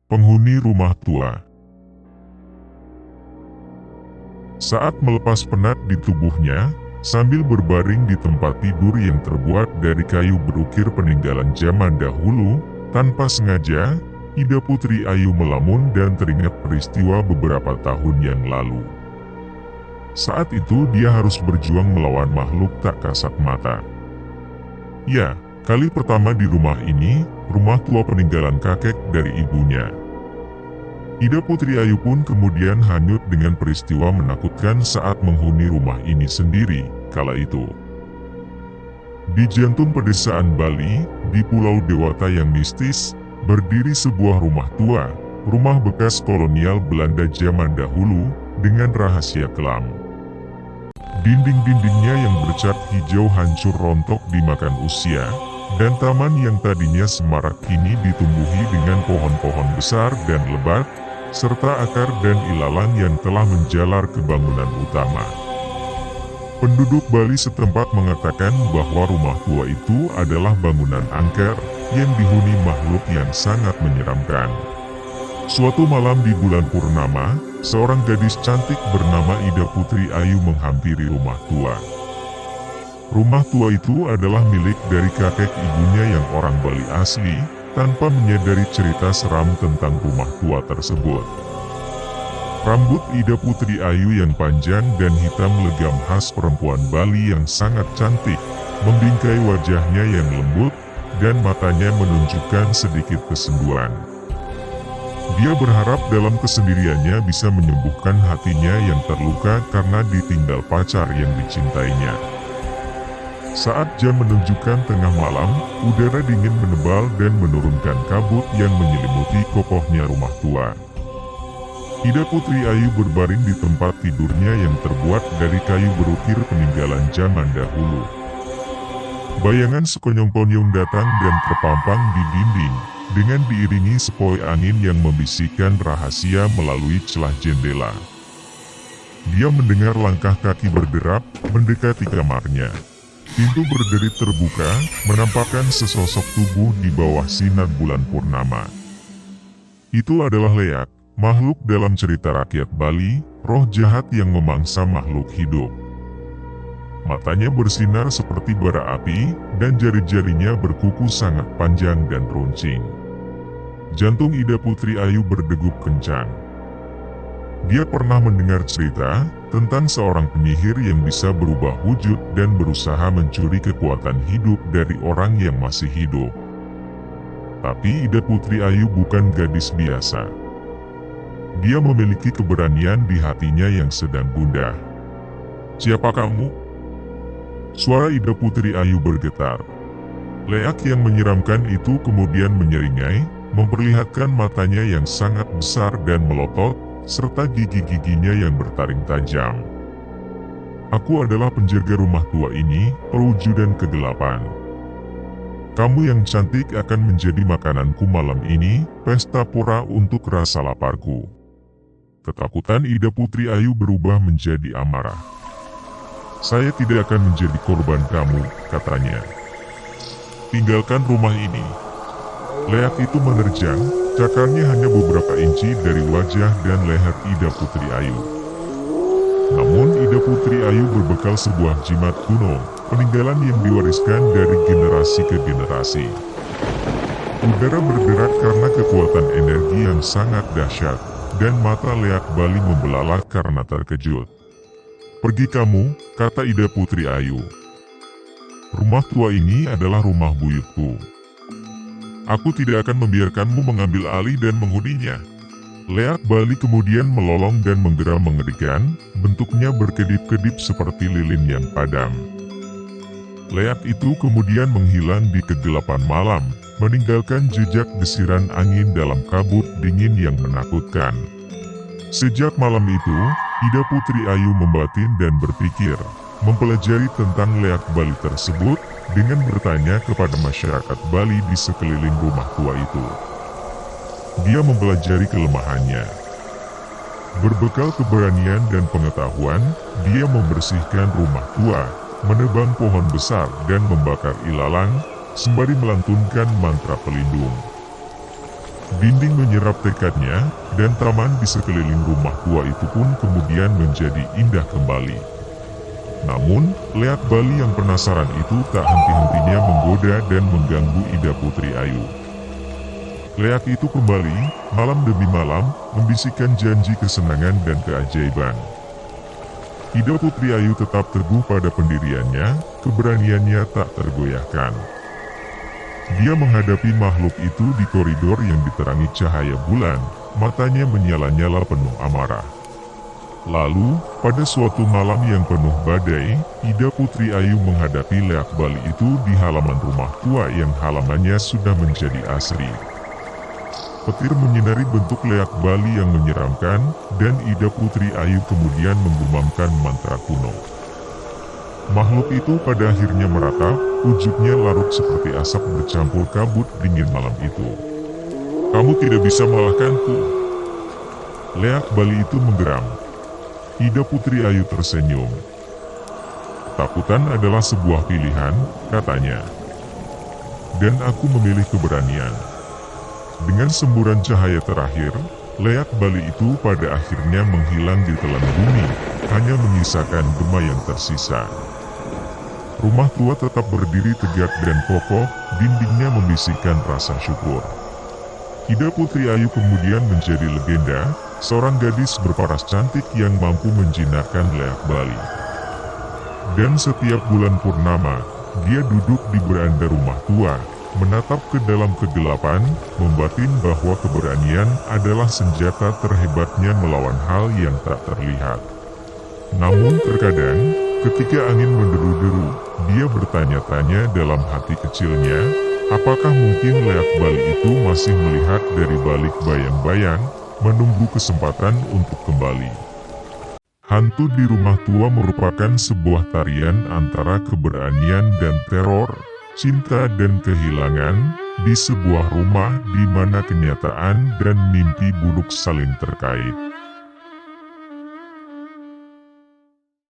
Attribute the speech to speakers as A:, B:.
A: Penghuni rumah tua. Saat melepas penat di tubuhnya, sambil berbaring di tempat tidur yang terbuat dari kayu berukir peninggalan zaman dahulu, tanpa sengaja, Ida Putri Ayu melamun dan teringat peristiwa beberapa tahun yang lalu. Saat itu dia harus berjuang melawan makhluk tak kasat mata. Ya, kali pertama di rumah ini, rumah tua peninggalan kakek dari ibunya. Ida Putri Ayu pun kemudian hanyut dengan peristiwa menakutkan saat menghuni rumah ini sendiri, kala itu. Di jantung pedesaan Bali, di Pulau Dewata yang mistis, berdiri sebuah rumah tua, rumah bekas kolonial Belanda zaman dahulu, dengan rahasia kelam. Dinding-dindingnya yang bercat hijau hancur rontok dimakan usia, dan taman yang tadinya semarak kini ditumbuhi dengan pohon-pohon besar dan lebat, serta akar dan ilalang yang telah menjalar ke bangunan utama. Penduduk Bali setempat mengatakan bahwa rumah tua itu adalah bangunan angker yang dihuni makhluk yang sangat menyeramkan. Suatu malam di bulan purnama, seorang gadis cantik bernama Ida Putri Ayu menghampiri rumah tua. Rumah tua itu adalah milik dari kakek ibunya yang orang Bali asli, tanpa menyadari cerita seram tentang rumah tua tersebut. Rambut Ida Putri Ayu yang panjang dan hitam legam khas perempuan Bali yang sangat cantik, membingkai wajahnya yang lembut, dan matanya menunjukkan sedikit kesenduan. Dia berharap dalam kesendiriannya bisa menyembuhkan hatinya yang terluka karena ditinggal pacar yang dicintainya. Saat jam menunjukkan tengah malam, udara dingin menebal dan menurunkan kabut yang menyelimuti kokohnya rumah tua. Ida Putri Ayu berbaring di tempat tidurnya yang terbuat dari kayu berukir peninggalan zaman dahulu. Bayangan sekonyong-konyong datang dan terpampang di dinding, dengan diiringi sepoi angin yang membisikkan rahasia melalui celah jendela. Dia mendengar langkah kaki berderap, mendekati kamarnya. Pintu berderi terbuka, menampakkan sesosok tubuh di bawah sinar bulan purnama. Itu adalah Leak, makhluk dalam cerita rakyat Bali, roh jahat yang memangsa makhluk hidup. Matanya bersinar seperti bara api, dan jari-jarinya berkuku sangat panjang dan runcing. Jantung Ida Putri Ayu berdegup kencang. Dia pernah mendengar cerita tentang seorang penyihir yang bisa berubah wujud dan berusaha mencuri kekuatan hidup dari orang yang masih hidup. Tapi Ida Putri Ayu bukan gadis biasa. Dia memiliki keberanian di hatinya yang sedang gundah. "Siapa kamu?" Suara Ida Putri Ayu bergetar. Leak yang menyeramkan itu kemudian menyeringai, memperlihatkan matanya yang sangat besar dan melotot, serta gigi-giginya yang bertaring tajam. "Aku adalah penjaga rumah tua ini, perwujudan kegelapan. Kamu yang cantik akan menjadi makananku malam ini, pesta pora untuk rasa laparku." Ketakutan Ida Putri Ayu berubah menjadi amarah. "Saya tidak akan menjadi korban kamu," katanya. "Tinggalkan rumah ini." Leak itu menerjang, cakarnya hanya beberapa inci dari wajah dan leher Ida Putri Ayu. Namun Ida Putri Ayu berbekal sebuah jimat kuno, peninggalan yang diwariskan dari generasi ke generasi. Udara bergerak karena kekuatan energi yang sangat dahsyat, dan mata Leak Bali membelalak karena terkejut. "Pergi kamu," kata Ida Putri Ayu. "Rumah tua ini adalah rumah buyutku. Aku tidak akan membiarkanmu mengambil alih dan menghuninya." Leak Bali kemudian melolong dan menggeram mengerikan, bentuknya berkedip-kedip seperti lilin yang padam. Leak itu kemudian menghilang di kegelapan malam, meninggalkan jejak desiran angin dalam kabut dingin yang menakutkan. Sejak malam itu, Ida Putri Ayu membatin dan berpikir, mempelajari tentang Leak Bali tersebut, dengan bertanya kepada masyarakat Bali di sekeliling rumah tua itu. Dia mempelajari kelemahannya. Berbekal keberanian dan pengetahuan, dia membersihkan rumah tua, menebang pohon besar dan membakar ilalang, sembari melantunkan mantra pelindung. Dinding menyerap tekadnya, dan taman di sekeliling rumah tua itu pun kemudian menjadi indah kembali. Namun, Leak Bali yang penasaran itu tak henti-hentinya menggoda dan mengganggu Ida Putri Ayu. Leak itu kembali, malam demi malam, membisikkan janji kesenangan dan keajaiban. Ida Putri Ayu tetap teguh pada pendiriannya, keberaniannya tak tergoyahkan. Dia menghadapi makhluk itu di koridor yang diterangi cahaya bulan, matanya menyala-nyala penuh amarah. Lalu, pada suatu malam yang penuh badai, Ida Putri Ayu menghadapi Leak Bali itu di halaman rumah tua yang halamannya sudah menjadi asri. Petir menyinari bentuk Leak Bali yang menyeramkan, dan Ida Putri Ayu kemudian menggumamkan mantra kuno. Makhluk itu pada akhirnya meratap, wujudnya larut seperti asap bercampur kabut dingin malam itu. "Kamu tidak bisa mengalahkanku." Leak Bali itu menggeram. Ida Putri Ayu tersenyum. "Ketakutan adalah sebuah pilihan," katanya. "Dan aku memilih keberanian." Dengan semburan cahaya terakhir, Leak Bali itu pada akhirnya menghilang di telan bumi, hanya menyisakan gema yang tersisa. Rumah tua tetap berdiri tegak dan kokoh, dindingnya membisikkan rasa syukur. Ida Putri Ayu kemudian menjadi legenda, seorang gadis berparas cantik yang mampu menjinakkan Leak Bali. Dan setiap bulan purnama, dia duduk di beranda rumah tua, menatap ke dalam kegelapan, membatin bahwa keberanian adalah senjata terhebatnya melawan hal yang tak terlihat. Namun terkadang, ketika angin menderu-deru, dia bertanya-tanya dalam hati kecilnya, apakah mungkin Leak Bali itu masih melihat dari balik bayang-bayang, menunggu kesempatan untuk kembali. Hantu di rumah tua merupakan sebuah tarian antara keberanian dan teror, cinta dan kehilangan, di sebuah rumah di mana kenyataan dan mimpi buruk saling terkait.